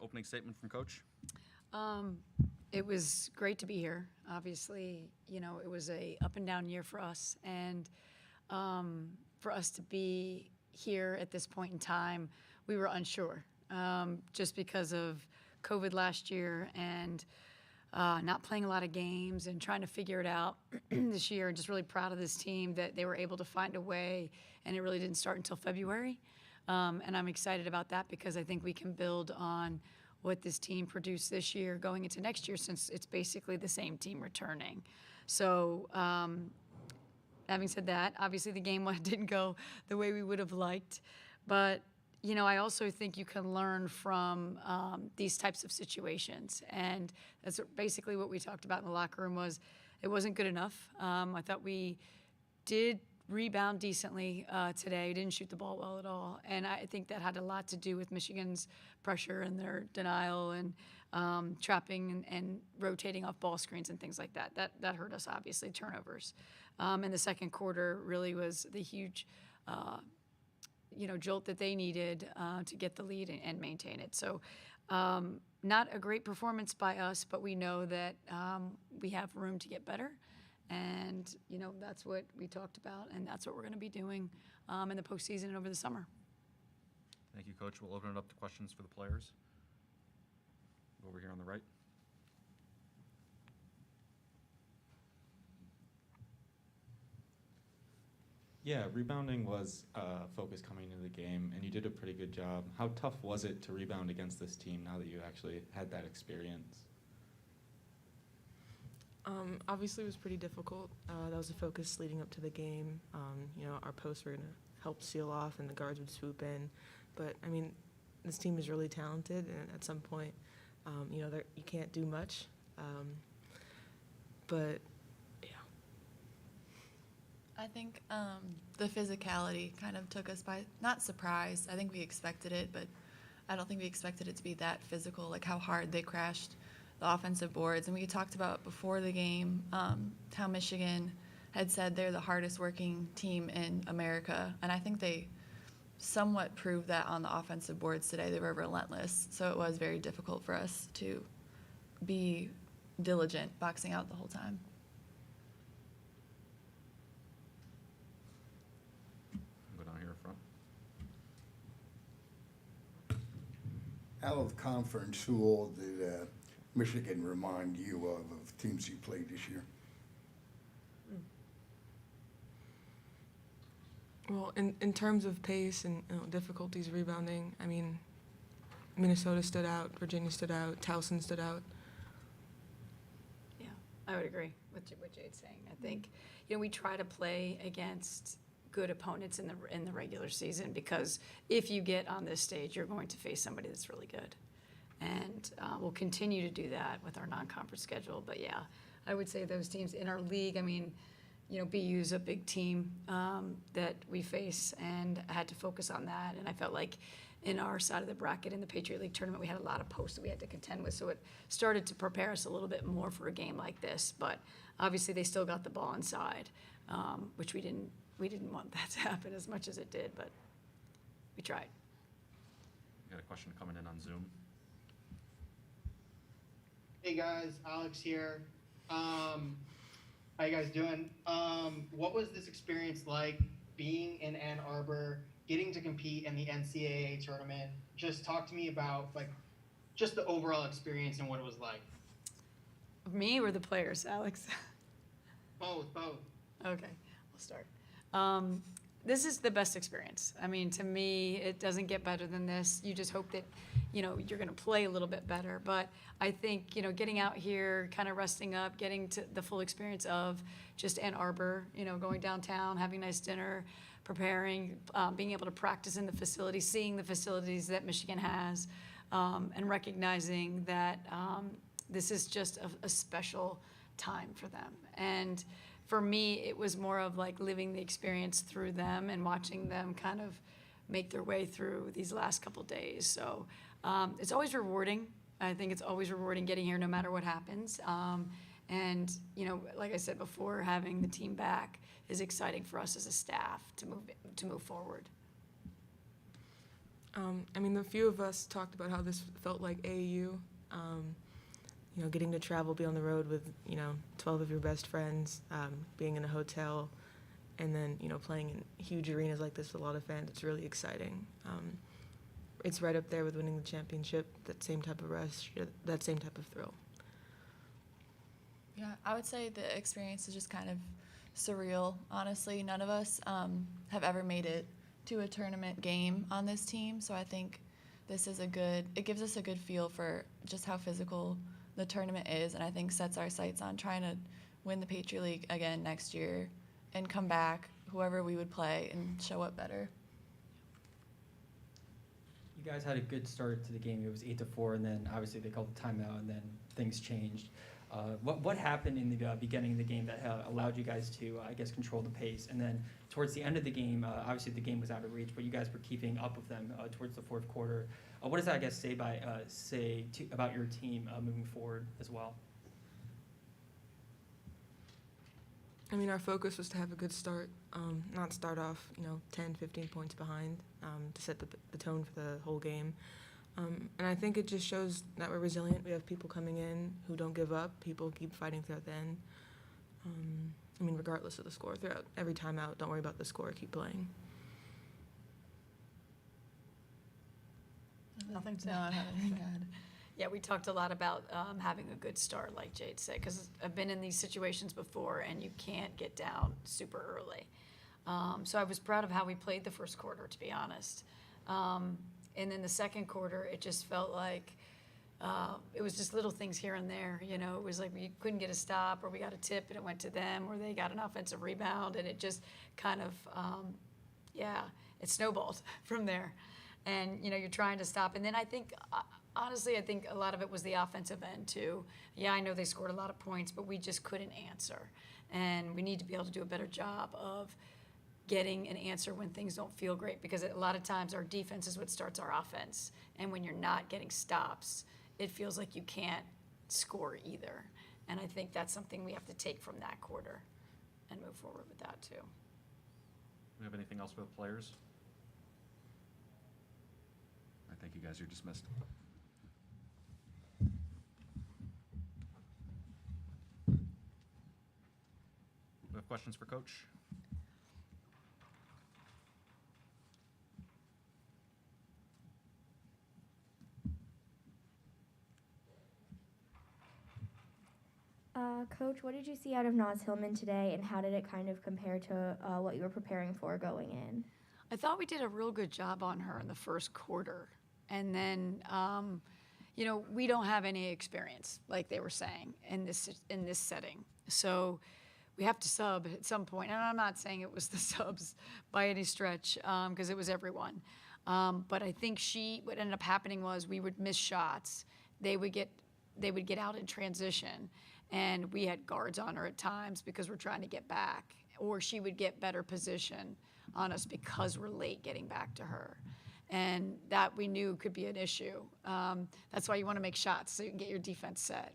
opening statement from Coach. It was great to be here. Obviously, it was a up and down year for us, and for us to be here at this point in time, we were unsure, just because of COVID last year and not playing a lot of games and trying to figure it out this year. And just really proud of this team that they were able to find a way, and it really didn't start until February. And I'm excited about that because I think we can build on what this team produced this year going into next year, since it's basically the same team returning. So having said that, obviously the game didn't go the way we would have liked, but I also think you can learn from these types of situations, and that's basically what we talked about in the locker room. Was it wasn't good enough. I thought we did rebound decently today. Didn't shoot the ball well at all, and I think that had a lot to do with Michigan's pressure and their denial and trapping and rotating off ball screens and things like that. That hurt us, obviously. Turnovers. And the second quarter really was the huge jolt that they needed to get the lead and maintain it. So not a great performance by us, but we know that we have room to get better. And, that's what we talked about, and that's what we're going to be doing in the postseason and over the summer. Thank you, Coach. We'll open it up to questions for the players. Over here on the right. Yeah, rebounding was a focus coming into the game, and you did a pretty good job. How tough was it to rebound against this team now that you actually had that experience? Obviously, it was pretty difficult. That was a focus leading up to the game. Our posts were going to help seal off, and the guards would swoop in. But, this team is really talented, and at some point, you can't do much. But, yeah. I think the physicality kind of took us by, not surprise. I think we expected it, but I don't think we expected it to be that physical, like how hard they crashed the offensive boards. And we talked about before the game how Michigan had said they're the hardest working team in America. And I think they somewhat proved that on the offensive boards today. They were relentless. So it was very difficult for us to be diligent boxing out the whole time. Go down here in front. Out of the conference, who all did Michigan remind you of teams you played this year? Well, in terms of pace and difficulties rebounding, Minnesota stood out, Virginia stood out, Towson stood out. Yeah, I would agree with what Jade's saying. I think, we try to play against good opponents in the regular season, because if you get on this stage, you're going to face somebody that's really good. And we'll continue to do that with our non-conference schedule. But, yeah, I would say those teams in our league, BU's a big team that we face, and I had to focus on that. And I felt like in our side of the bracket in the Patriot League tournament, we had a lot of posts that we had to contend with. So it started to prepare us a little bit more for a game like this. But obviously they still got the ball inside, which we didn't want that to happen as much as it did, but we tried. We got a question coming in on Zoom. Hey guys, Alex here. How you guys doing? What was this experience like being in Ann Arbor, getting to compete in the NCAA tournament? Just talk to me about just the overall experience and what it was like. Me or the players, Alex? Both. Okay, we'll start. This is the best experience. To me, it doesn't get better than this. You just hope that, you're going to play a little bit better. But I think, getting out here, kind of resting up, getting to the full experience of just Ann Arbor, going downtown, having a nice dinner, preparing, being able to practice in the facilities, seeing the facilities that Michigan has, and recognizing that this is just a special time for them. And for me, it was more of like living the experience through them and watching them kind of make their way through these last couple days. So it's always rewarding. I think it's always rewarding getting here no matter what happens. And, like I said before, having the team back is exciting for us as a staff to move forward. I mean, the few of us talked about how this felt like AAU. You know, getting to travel, be on the road with, 12 of your best friends, being in a hotel, and then, playing in huge arenas like this with a lot of fans. It's really exciting. It's right up there with winning the championship, that same type of rush, that same type of thrill. Yeah, I would say the experience is just kind of surreal, honestly. None of us have ever made it to a tournament game on this team, so I think this is it gives us a good feel for just how physical the tournament is, and I think sets our sights on trying to win the Patriot League again next year and come back, whoever we would play, and show up better. You guys had a good start to the game. It was 8-4, and then obviously they called the timeout, and then things changed. What happened in the beginning of the game that allowed you guys to, control the pace? And then towards the end of the game, obviously the game was out of reach, but you guys were keeping up with them towards the fourth quarter. What does that, say about your team moving forward as well? I mean, our focus was to have a good start, not start off, 10, 15 points behind, to set the tone for the whole game. And I think it just shows that we're resilient. We have people coming in who don't give up. People keep fighting throughout the end. I mean, regardless of the score, throughout every timeout, don't worry about the score, keep playing. Nothing to No, I don't have anything to add. Yeah, we talked a lot about having a good start, like Jade said, because I've been in these situations before, and you can't get down super early. So I was proud of how we played the first quarter, to be honest. And then the second quarter, it just felt like it was just little things here and there. It was like we couldn't get a stop, or we got a tip and it went to them, or they got an offensive rebound, and it just kind of, it snowballed from there. And, you're trying to stop. And then I think, honestly, I think a lot of it was the offensive end, too. Yeah, I know they scored a lot of points, but we just couldn't answer. And we need to be able to do a better job of getting an answer when things don't feel great, because a lot of times our defense is what starts our offense. And when you're not getting stops, it feels like you can't score either. And I think that's something we have to take from that quarter and move forward with that, too. Do we have anything else for the players? I think you guys are dismissed. We have questions for Coach? Coach, what did you see out of Naz Hillman today, and how did it kind of compare to what you were preparing for going in? I thought we did a real good job on her in the first quarter. And then, we don't have any experience, like they were saying, in this setting. So we have to sub at some point. And I'm not saying it was the subs by any stretch, because it was everyone. But I think what ended up happening was we would miss shots. They would get out in transition, and we had guards on her at times because we're trying to get back. Or she would get better position on us because we're late getting back to her. And that we knew could be an issue. That's why you want to make shots so you can get your defense set.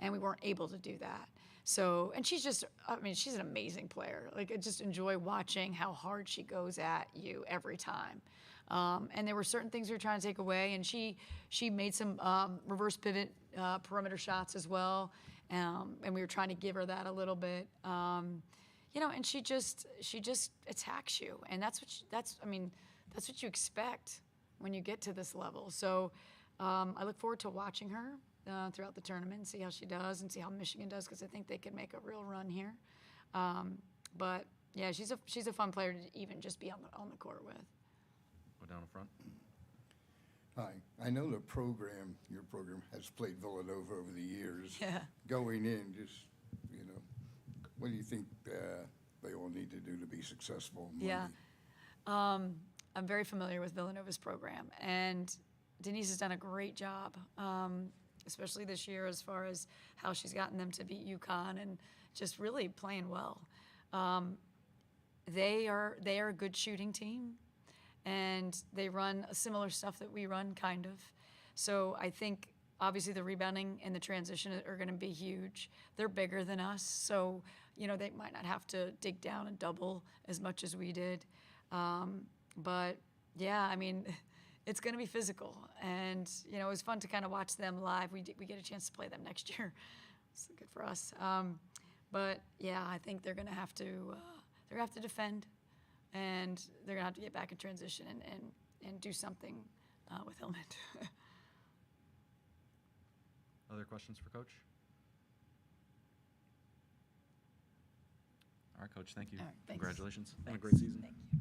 And we weren't able to do that. So, and she's an amazing player. Like, I just enjoy watching how hard she goes at you every time. And there were certain things we were trying to take away, and she made some reverse pivot perimeter shots as well. And we were trying to give her that a little bit. And she just attacks you, and that's what you expect when you get to this level. So I look forward to watching her throughout the tournament and see how she does and see how Michigan does, because I think they could make a real run here. But yeah, she's a fun player to even just be on the court with. Go down in front. Hi, I know your program has played Villanova over the years. Yeah. Going in, what do you think they all need to do to be successful Monday? Yeah. I'm very familiar with Villanova's program, and Denise has done a great job, especially this year as far as how she's gotten them to beat UConn and just really playing well. They are a good shooting team, and they run a similar stuff that we run, kind of. So I think obviously the rebounding and the transition are going to be huge. They're bigger than us, so they might not have to dig down and double as much as we did. But yeah, it's going to be physical. And, you know, it was fun to kind of watch them live. We get a chance to play them next year. It's good for us. But, yeah, I think they're going to have to defend, and they're going to have to get back in transition and do something with Hillman. Other questions for Coach? All right, Coach, thank you. All right, thanks. Congratulations on a Thanks. great season. Thank you.